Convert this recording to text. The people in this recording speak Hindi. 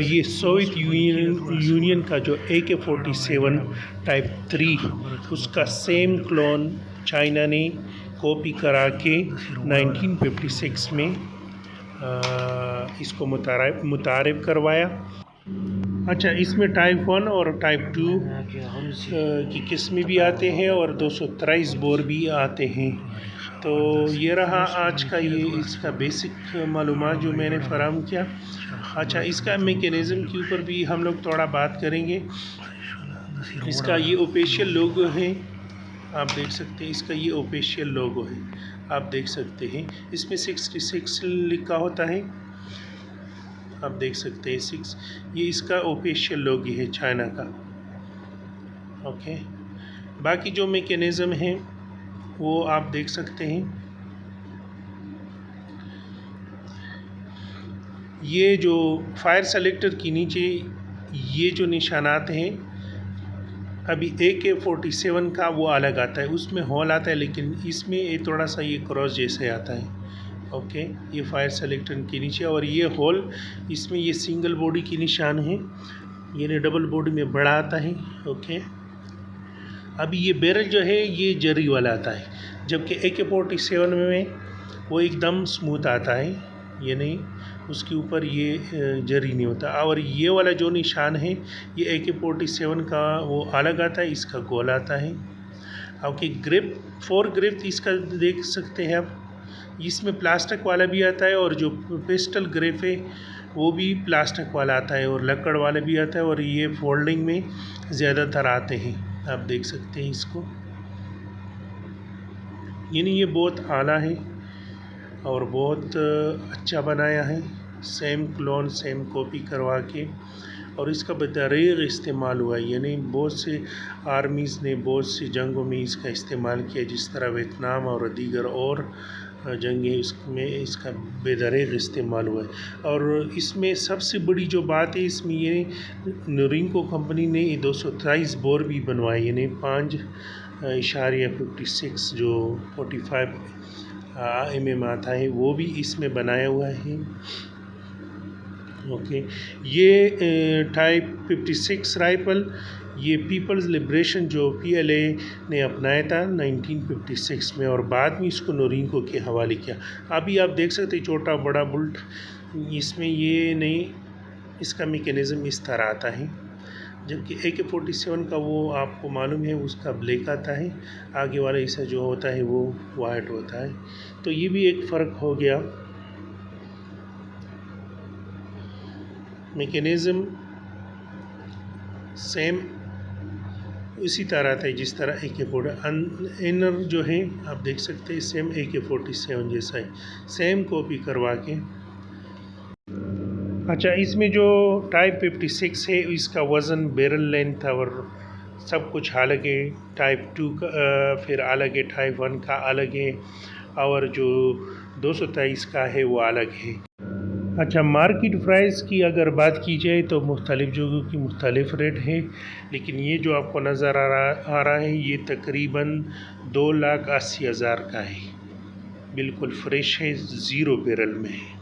ये सोवियत यूनियन का जो AK-47 टाइप 3 उसका सेम क्लोन चाइना ने कॉपी करा के 1956 में इसको मुतारिफ करवाया। अच्छा, इसमें टाइप 1 और टाइप 2 की किस्में भी आते हैं और 223 बोर भी आते हैं। तो ये रहा आज का इसका बेसिक मालूमात जो मैंने फ़राहम किया। अच्छा, इसका मैकेनिज़्म के ऊपर भी हम लोग थोड़ा बात करेंगे। इसका ये ऑफिशियल लोगो है, आप देख सकते हैं। इसका ये ऑफिशियल लोगो है, आप देख सकते हैं। इसमें 66 लिखा होता है, आप देख सकते हैं 6। ये इसका ऑफिशियल लोगो है चाइना का। ओके, बाकी जो मैकेनिज़्म है वो आप देख सकते हैं। ये जो फायर सेलेक्टर के नीचे ये जो निशानात हैं, अभी AK-47 का वो अलग आता है, उसमें होल आता है, लेकिन इसमें ये थोड़ा सा ये क्रॉस जैसे आता है। ओके, ये फायर सेलेक्टर के नीचे, और ये होल इसमें ये सिंगल बॉडी की निशान है, ये डबल बॉडी में बड़ा आता है। ओके, अभी ये बैरल जो है ये जरी वाला आता है, जबकि AK-47 में वो एकदम स्मूथ आता है, ये नहीं, उसके ऊपर ये जरी नहीं होता। और ये वाला जो निशान है ये AK-47 का वो अलग आता है, इसका गोल आता है। ओके, ग्रिप 4 ग्रिप इसका देख सकते हैं आप, इसमें प्लास्टिक वाला भी आता है, और जो पिस्टल ग्रिप है वो भी प्लास्टिक वाला आता है, और लकड़ वाला भी आता है, और ये फोल्डिंग में ज़्यादातर आते हैं, आप देख सकते हैं इसको। यानी ये बहुत आला है और बहुत अच्छा बनाया है, सेम क्लोन सेम कॉपी करवा के, और इसका बेतरीन इस्तेमाल हुआ है। यानी बहुत से आर्मीज़ ने बहुत सी जंगों में इसका इस्तेमाल किया, जिस तरह वियतनाम और दीगर और जंगें, इसमें इसका बेदरीन इस्तेमाल हुआ है। और इसमें सबसे बड़ी जो बात है, इसमें ये नोरिंको कंपनी ने 223 बोर भी बनवाए, यानी 5.56 जो 45 mm आता है वो भी इसमें बनाया हुआ है। ओके, ये टाइप 56 राइफल ये पीपल्स लिबरेशन जो PLA ने अपनाया था 1956 में, और बाद में इसको नोरिंको के हवाले किया। अभी आप देख सकते हैं छोटा बड़ा बुल्ट, इसमें ये नहीं, इसका मैकेनिज़्म इस तरह आता है, जबकि AK-47 का वो आपको मालूम है उसका ब्लैक आता है, आगे वाला हिस्सा जो होता है वो वाइट होता है। तो ये भी एक फ़र्क हो गया। मैकेनिज़्म सेम उसी तरह था जिस तरह AK-47 इनर जो है आप देख सकते हैं सेम AK-47 जैसा है, सेम कॉपी करवा के। अच्छा, इसमें जो टाइप 56 है इसका वज़न, बैरल लेंथ और सब कुछ अलग है। टाइप 2 का फिर अलग है, टाइप 1 का अलग है, और जो 223 का है वो अलग है। अच्छा, मार्केट प्राइस की अगर बात की जाए तो मुख्तलिफ़ जगहों की मुख्तलिफ़ रेट है, लेकिन ये जो आपको नज़र आ रहा है ये तकरीबन 2,80,000 का है, बिल्कुल फ्रेश है, ज़ीरो बैरल में है।